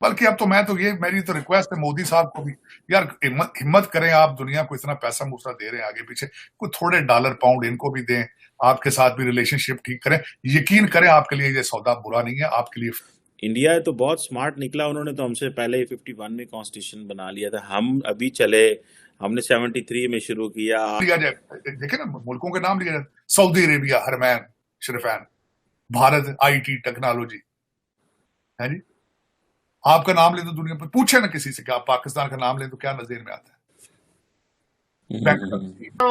बल्कि अब तो मेरी तो रिक्वेस्ट है मोदी साहब को भी, यार हिम्मत करें, आप दुनिया को इतना पैसा मूसा दे रहे हैं आगे पीछे, कुछ थोड़े डॉलर पाउंड इनको भी दें, आपके साथ भी रिलेशनशिप ठीक करें, यकीन करें आपके लिए ये सौदा बुरा नहीं है, आपके लिए इंडिया तो बहुत स्मार्ट निकला, उन्होंने तो हमसे पहले ही 51 में कॉन्स्टिट्यूशन बना लिया था। हम अभी चले, हमने 73 में शुरू किया। लिया जाए, देखे ना मुल्कों के नाम लिया जाए, सऊदी अरेबिया, हरमैन शरीफैन, भारत आईटी टेक्नोलॉजी है जी। आपका नाम ले तो दुनिया पर पूछे ना किसी से कि आप पाकिस्तान का नाम ले तो क्या नजर में आता है।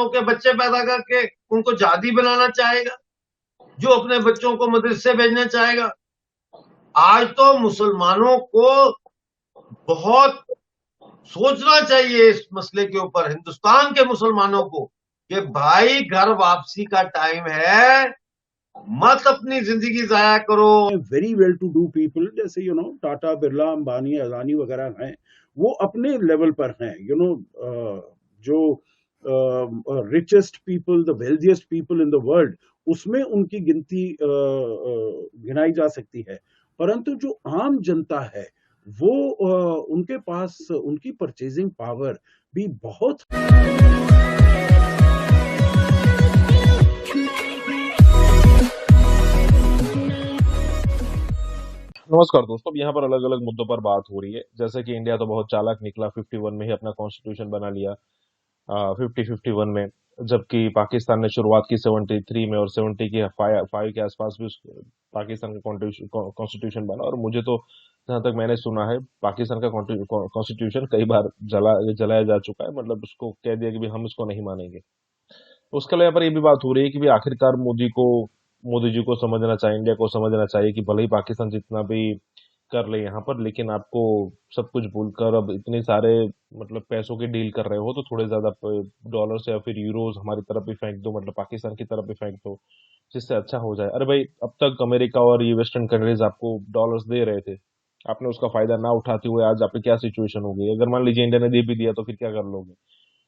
के बच्चे पैदा करके उनको जादी बनाना चाहेगा, जो अपने बच्चों को मदरसे भेजना चाहेगा। आज तो मुसलमानों को बहुत सोचना चाहिए इस मसले के ऊपर, हिंदुस्तान के मुसलमानों को, कि भाई घर वापसी का टाइम है, मत अपनी जिंदगी जाया करो। Very well to do people, जैसे टाटा, बिरला, अंबानी, अदानी वगैरह हैं, वो अपने लेवल पर हैं। जो richest people, the wealthiest people in the world, उसमें उनकी गिनती गिनाई जा सकती है। परंतु जो आम जनता है वो उनके पास उनकी परचेजिंग पावर भी बहुत। नमस्कार दोस्तों, यहाँ पर अलग अलग मुद्दों पर बात हो रही है। जैसे कि इंडिया तो बहुत चालाक निकला, 51 में ही अपना कॉन्स्टिट्यूशन बना लिया, 51 में, जबकि पाकिस्तान ने शुरुआत की 73 में और 70 की 5 के आसपास भी पाकिस्तान का कॉन्स्टिट्यूशन बना। और मुझे तो जहां तक मैंने सुना है, पाकिस्तान का कॉन्स्टिट्यूशन कई बार जलाया जा चुका है, मतलब उसको कह दिया कि भी हम इसको नहीं मानेंगे। उसके अलावा पर ये भी बात हो रही है कि भी आखिरकार मोदी जी को समझना चाहिए, इंडिया को समझना चाहिए कि भले ही पाकिस्तान जितना भी कर ले यहाँ पर, लेकिन आपको सब कुछ भूलकर अब इतने सारे मतलब पैसों की डील कर रहे हो, तो थोड़े ज्यादा डॉलर्स या फिर यूरोज हमारी तरफ भी फेंक दो, मतलब पाकिस्तान की तरफ भी फेंक दो, जिससे अच्छा हो जाए। अरे भाई, अब तक अमेरिका और ये वेस्टर्न कंट्रीज आपको डॉलर्स दे रहे थे, आपने उसका फायदा ना उठाते हुए आज आपकी क्या सिचुएशन हो गई? अगर मान लीजिए इंडिया ने दे भी दिया तो फिर क्या कर लोगे?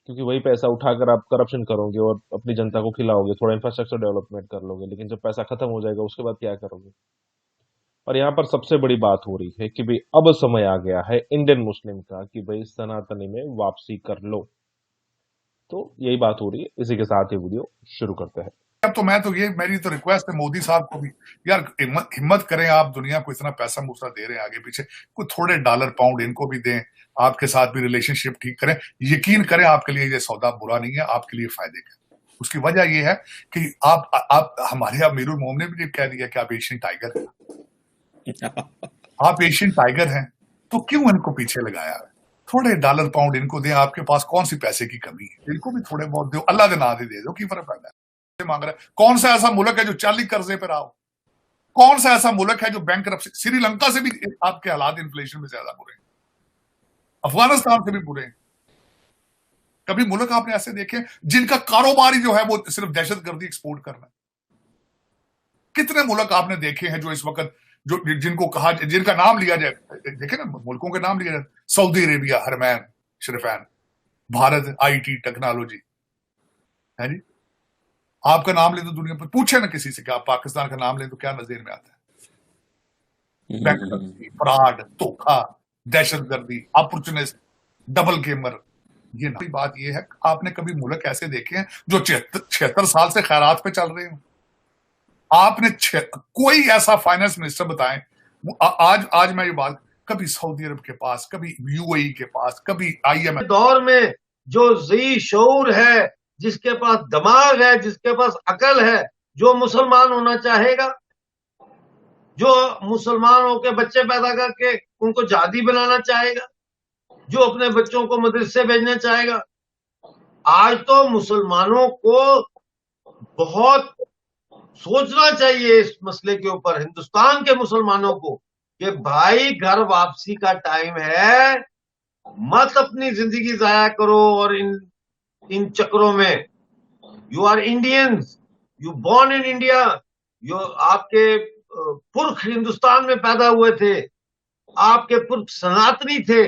क्योंकि वही पैसा उठाकर आप करप्शन करोगे और अपनी जनता को खिलाओगे, थोड़ा इंफ्रास्ट्रक्चर डेवलपमेंट कर लोगे, लेकिन जब पैसा खत्म हो जाएगा उसके बाद क्या करोगे? और यहाँ पर सबसे बड़ी बात हो रही है कि भाई अब समय आ गया है इंडियन मुस्लिम का कि भाई सनातनी में वापसी कर लो। तो यही बात हो रही है। इसी के साथ ये वीडियो शुरू करते हैं। अब तो मेरी तो रिक्वेस्ट है मोदी साहब को भी, यार हिम्मत करें, आप दुनिया को इतना पैसा मूसा दे रहे हैं आगे पीछे, कुछ थोड़े डॉलर पाउंड इनको भी दें, आपके साथ भी रिलेशनशिप ठीक करें, यकीन करें आपके लिए ये सौदा बुरा नहीं है, आपके लिए फायदे का। उसकी वजह ये है कि आप हमारे अमीरुल मोमिनीन ने भी कह दिया कि आप एशियन टाइगर हैं। आप एशियन टाइगर हैं तो क्यों इनको पीछे लगाया है? थोड़े डॉलर पाउंड इनको दें, आपके पास कौन सी पैसे की कमी है, इनको भी थोड़े बहुत दो, अल्लाह के नाम दे दो, की फर्क पड़ता है। मांग रहा है, कौन सा ऐसा मुल्क है जो 40 कर्जे पे रहा हो? कौन सा ऐसा मुल्क है जो बैंक, श्रीलंका से भी आपके हालात इन्फ्लेशन में ज्यादा बुरे हैं, अफगानिस्तान से भी बुरे हैं। कभी मुल्क आपने ऐसे देखे जिनका कारोबार ही जो है वो सिर्फ दहशतगर्दी एक्सपोर्ट करना? कितने मुल्क आपने देखे हैं जो इस वक्त जिनका नाम लिया जाए, देखे ना मुल्कों के नाम लिया जाए, सऊदी अरेबिया, हरमैन शरीफैन, भारत आईटी टेक्नोलॉजी है जी। आपका नाम ले तो दुनिया पर पूछे ना किसी से कि आप पाकिस्तान का नाम ले तो क्या नजर में आता है। फ्रॉड, धोखा, दहशतगर्दी, अपॉर्चुनिस्ट, डबल गेमर। ये बात ये है, आपने कभी मुल्क ऐसे देखे हैं जो 76 साल से खैरात पे चल रहे हो? आपने कोई ऐसा फाइनेंस मिनिस्टर बताएं, आज मैं ये बात, कभी सऊदी अरब के पास, कभी यूएई के पास, कभी IMF दौर में जो ज़ी शऊर है, जिसके पास दिमाग है, जिसके पास अकल है, जो मुसलमान होना चाहेगा, जो मुसलमानों के बच्चे पैदा करके उनको जादी बनाना चाहेगा, जो अपने बच्चों को मदरसे भेजना चाहेगा। आज तो मुसलमानों को बहुत सोचना चाहिए इस मसले के ऊपर, हिंदुस्तान के मुसलमानों को, कि भाई घर वापसी का टाइम है, मत अपनी जिंदगी जाया करो और इन चक्रों में। You are Indians, you born in India, आपके पुरख हिंदुस्तान में पैदा हुए थे, आपके पुरख सनातनी थे,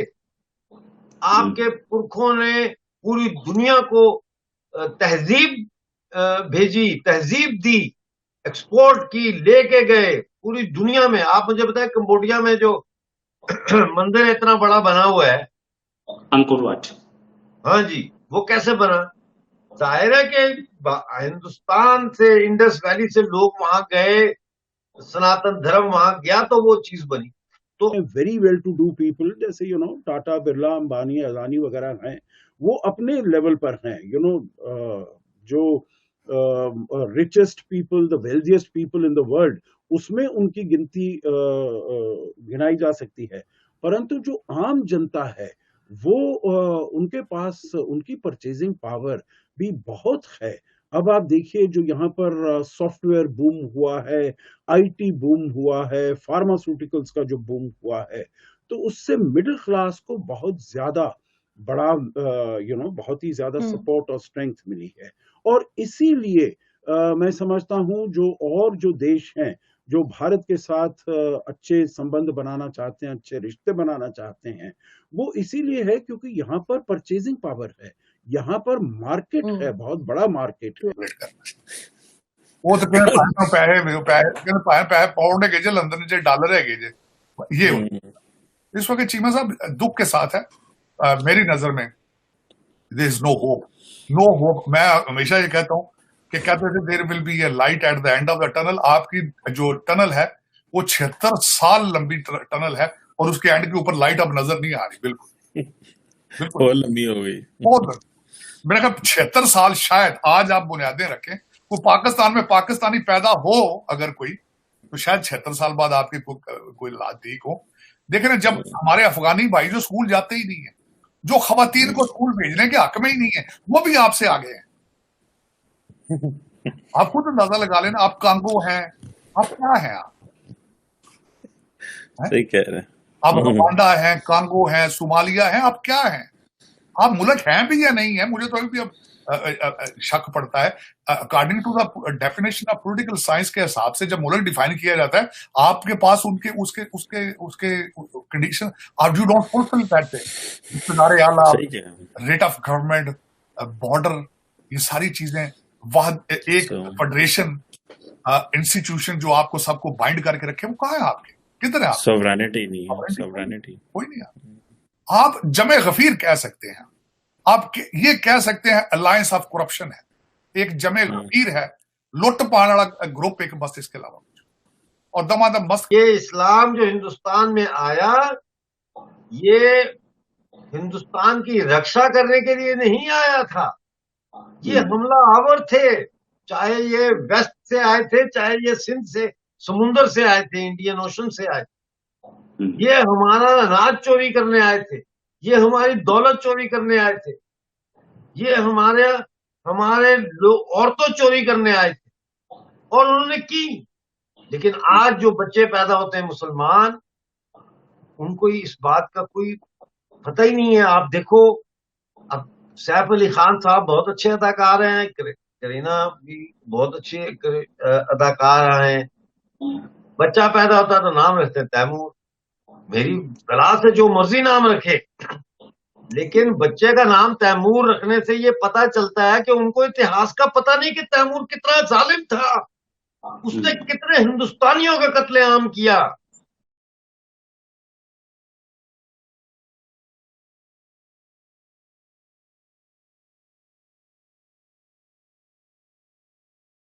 आपके पुरखों ने पूरी दुनिया को तहजीब भेजी, तहजीब दी, एक्सपोर्ट की, लेके गए पूरी दुनिया में। आप मुझे बताएं, कंबोडिया में जो मंदिर इतना बड़ा बना हुआ है, अंकुर वाट। हाँ जी, वो कैसे बना? जाहिर है कि हिंदुस्तान से, इंडस वैली से लोग वहां गए, सनातन धर्म वहां गया तो वो चीज बनी। तो very well to do people, जैसे टाटा, बिरला, अंबानी, अदानी वगैरह हैं, वो अपने लेवल पर हैं। जो richest people, the wealthiest people in the world, उसमें उनकी गिनती गिनाई जा सकती है। परंतु जो आम जनता है, वो उनके पास उनकी परचेजिंग पावर भी बहुत है। अब आप देखिए, जो यहाँ पर सॉफ्टवेयर बूम हुआ है, आईटी बूम हुआ है, फार्मास्यूटिकल्स का जो बूम हुआ है, तो उससे मिडिल क्लास को बहुत ज्यादा बड़ा बहुत ही ज्यादा सपोर्ट और स्ट्रेंथ मिली है। और इसीलिए मैं समझता हूँ जो देश हैं जो भारत के साथ अच्छे संबंध बनाना चाहते हैं, अच्छे रिश्ते बनाना चाहते हैं, वो इसीलिए है क्योंकि यहाँ पर परचेजिंग पावर है, यहाँ पर मार्केट है, बहुत बड़ा मार्केट है। वो तो पैसे पाउंड है, लंदन जे डॉलर है, ये इस वक्त चीमा साहब दुख के साथ है। मेरी नजर में देयर इज नो होप। मैं हमेशा ये कहता हूँ कि कहते थे there will be a light at the end of the tunnel. आपकी जो टनल है वो 76 साल लंबी टनल है और उसके एंड के ऊपर लाइट अब नजर नहीं आ रही। बिल्कुल बहुत लंबी हो गई, बहुत। मैंने कहा 76 साल शायद आज आप बुनियादें रखें, वो पाकिस्तान में पाकिस्तानी पैदा हो अगर कोई, तो शायद 76 साल बाद आपकी कोई हालात ठीक हो। देखें ना, जब हमारे अफगानी भाई जो स्कूल जाते ही नहीं है, जो खवातीन को स्कूल भेजने के हक में ही नहीं है, वो भी आपसे आगे हैं। आप खुद अंदाजा लगा लेना, आप कांगो हैं, आप क्या हैं? आप सही कह रहे हैं। आप रुवांडा हैं, कांगो हैं, सोमालिया हैं, आप क्या हैं? आप मुल्क हैं भी या नहीं है? मुझे तो अभी भी अब शक पड़ता है। According to the definition of political science के हिसाब से जब मुल्क डिफाइन किया जाता है, आपके पास उनके उसके कंडीशन, आप यू डोंट फुलफिल दैट, इक़्तिदार आला, रेट ऑफ गवर्नमेंट, बॉर्डर, ये सारी चीजें, एक फेडरेशन इंस्टीट्यूशन जो आपको सबको बाइंड करके रखे, वो कहाँ है आपके? किधर है? सॉवरेनिटी नहीं है, सॉवरेनिटी कोई नहीं है। आप जमे गफीर कह सकते हैं, आप ये कह सकते हैं अलायंस ऑफ करप्शन है, एक जमे गफीर है, लुट पाने वाला ग्रुप एक, बस इसके अलावा कुछ। और दमादम मस्त ये इस्लाम जो हिंदुस्तान में आया, ये हिंदुस्तान की रक्षा करने के लिए नहीं आया था। ये हमला आवर थे, चाहे ये वेस्ट से आए थे, चाहे ये सिंध से, समुंदर से आए थे, इंडियन ओशन से आए थे। ये हमारा अनाज चोरी करने आए थे, ये हमारी दौलत चोरी करने आए थे, ये हमारे लोग औरतों चोरी करने आए थे, और उन्होंने की। लेकिन आज जो बच्चे पैदा होते हैं मुसलमान, उनको इस बात का कोई पता ही नहीं है। आप देखो, अब सैफ अली खान साहब बहुत अच्छे अदाकार हैं, करीना भी बहुत अच्छे अदाकार हैं। बच्चा पैदा होता है तो नाम रखते हैं तैमूर, मेरी गला से जो मर्जी नाम रखे, लेकिन बच्चे का नाम तैमूर रखने से ये पता चलता है कि उनको इतिहास का पता नहीं कि तैमूर कितना जालिम था, उसने कितने हिंदुस्तानियों का कत्लेआम किया।